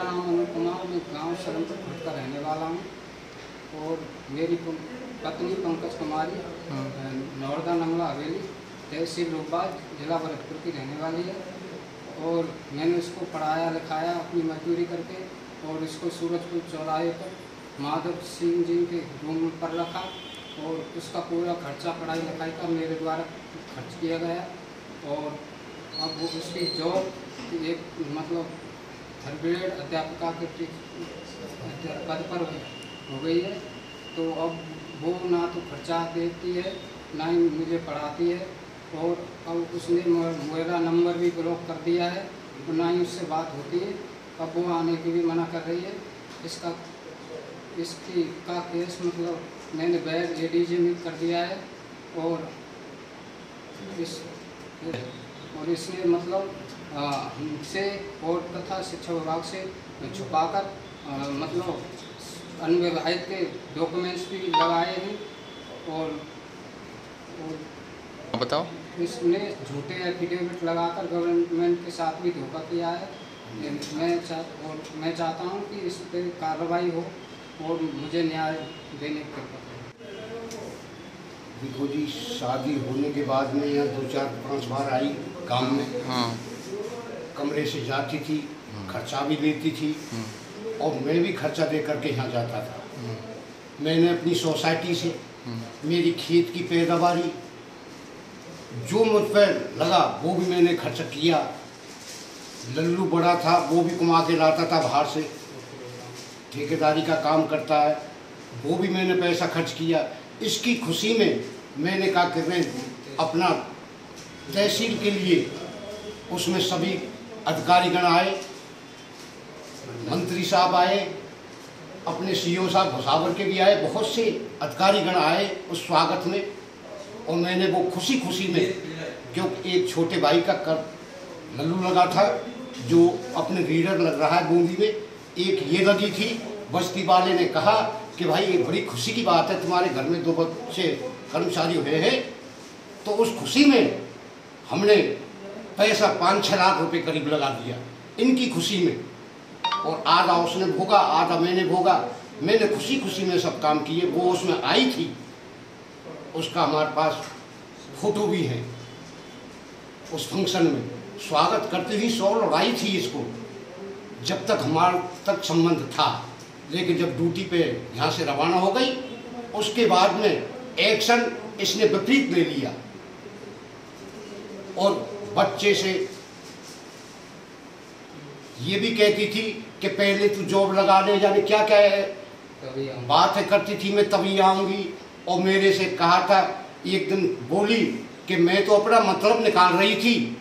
नाम अनिल कुमार, मैं गांव सलमपुर खुर्द का रहने वाला हूं। और मेरी पत्नी पंकज कुमारी नौरदा नंगला हवेली, तहसील रूपबाज, जिला भरतपुर की रहने वाली है। और मैंने उसको पढ़ाया लिखाया अपनी मजदूरी करके, और इसको सूरजपुर चौराहे पर माधव सिंह जी के रूम पर रखा, और उसका पूरा खर्चा पढ़ाई लिखाई का मेरे द्वारा खर्च किया गया। और अब वो उसकी जॉब एक मतलब थर्ड ग्रेड अध्यापिका के पद पर हो गई है। तो अब वो ना तो खर्चा देती है, ना ही मुझे पढ़ाती है। और अब उसने मेरा नंबर भी ब्लॉक कर दिया है, और ना ही उससे बात होती है। अब वो आने की भी मना कर रही है। इसकी का केस मतलब मैंने बैग एडीजे में कर दिया है। और इसने मतलब हमसे और तथा शिक्षा विभाग से छुपाकर मतलब अनविवाहित के डॉक्यूमेंट्स भी लगाए हैं। और बताओ। इसने झूठे एफिडेविट लगाकर गवर्नमेंट के साथ भी धोखा किया है। मैं चाहता हूं कि इस पर कार्रवाई हो और मुझे न्याय देने की कृपा करें। देखो जी, शादी होने के बाद में यहाँ 2, 4, 5 बार आई काम में। हाँ। कमरे से जाती थी, खर्चा भी लेती थी, और मैं भी खर्चा दे करके यहाँ जाता था। मैंने अपनी सोसाइटी से मेरी खेत की पैदावारी जो मुझ पर लगा वो भी मैंने खर्च किया। लल्लू बड़ा था, वो भी कमा के लाता था बाहर से, ठेकेदारी का काम करता है, वो भी मैंने पैसा खर्च किया। इसकी खुशी में मैंने कहा कि मैं अपना तहसील के लिए, उसमें सभी अधिकारीगण आए, मंत्री साहब आए, अपने सीईओ साहब भुसावर के भी आए, बहुत से अधिकारीगण आए उस स्वागत में। और मैंने वो खुशी में, क्योंकि एक छोटे भाई का कर लल्लू लगा था जो अपने रीडर लग रहा है बूंदी में, एक ये लगी थी। बस्ती वाले ने कहा कि भाई ये बड़ी खुशी की बात है, तुम्हारे घर में 2 बच्चे कर्मचारी हुए हैं। तो उस खुशी में हमने पैसा 5-6 लाख रुपए करीब लगा दिया इनकी खुशी में। और आधा उसने भोगा, आधा मैंने भोगा। मैंने खुशी में सब काम किए। वो उसमें आई थी, उसका हमारे पास फोटो भी है। उस फंक्शन में स्वागत करती थी, 100 लड़ाई थी इसको, जब तक हमारे तक संबंध था। लेकिन जब ड्यूटी पे यहाँ से रवाना हो गई, उसके बाद में एक्शन इसने विपरीत ले लिया। और बच्चे से ये भी कहती थी कि पहले तू जॉब लगा ले, जाने क्या क्या है बात है करती थी, मैं तभी आऊँगी। और मेरे से कहा था, एक दिन बोली कि मैं तो अपना मतलब निकाल रही थी,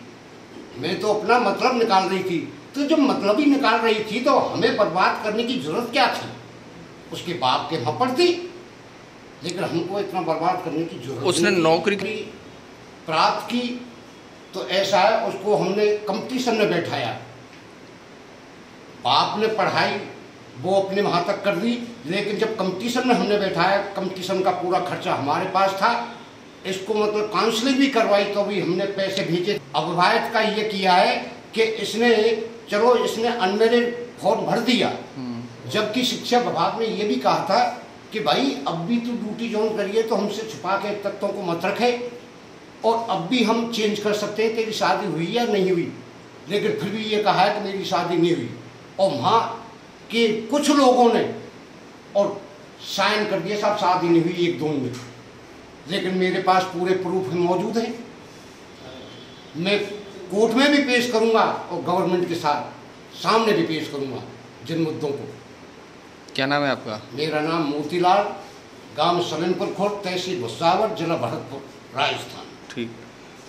मैं तो अपना मतलब निकाल रही थी। तो जब मतलब ही निकाल रही थी तो हमें बर्बाद करने की जरूरत क्या थी? उसके बाप के वहाँ पड़ती, लेकिन हमको इतना बर्बाद करने की जरूरत। उसने नौकरी प्राप्त की तो ऐसा है, उसको हमने कंपटीशन में बैठाया। बाप ने पढ़ाई वो अपने वहाँ तक कर दी, लेकिन जब कंपटीशन में हमने बैठाया, कंपटीशन का पूरा खर्चा हमारे पास था। इसको मतलब काउंसलिंग भी करवाई तो भी हमने पैसे भेजे। अविवाहित का ये किया है कि इसने चलो इसने अनमेरिड फॉर्म भर दिया, जबकि शिक्षा विभाग ने ये भी कहा था कि भाई अब भी तू ड्यूटी ज्वाइन करिए तो हमसे छुपा के तथ्यों को मत रखे, और अब भी हम चेंज कर सकते हैं तेरी शादी हुई या नहीं हुई। लेकिन फिर भी ये कहा है कि मेरी शादी नहीं हुई। और वहाँ के कुछ लोगों ने और साइन कर दिया, साहब शादी नहीं हुई 1-2 में। लेकिन मेरे पास पूरे प्रूफ मौजूद हैं। मैं कोर्ट में भी पेश करूंगा और गवर्नमेंट के साथ सामने भी पेश करूंगा जिन मुद्दों को। क्या नाम है आपका? मेरा नाम मोतीलाल, गांव सलेमपुर खुर्द, तहसील भुसावर, जिला भरतपुर, राजस्थान। ठीक।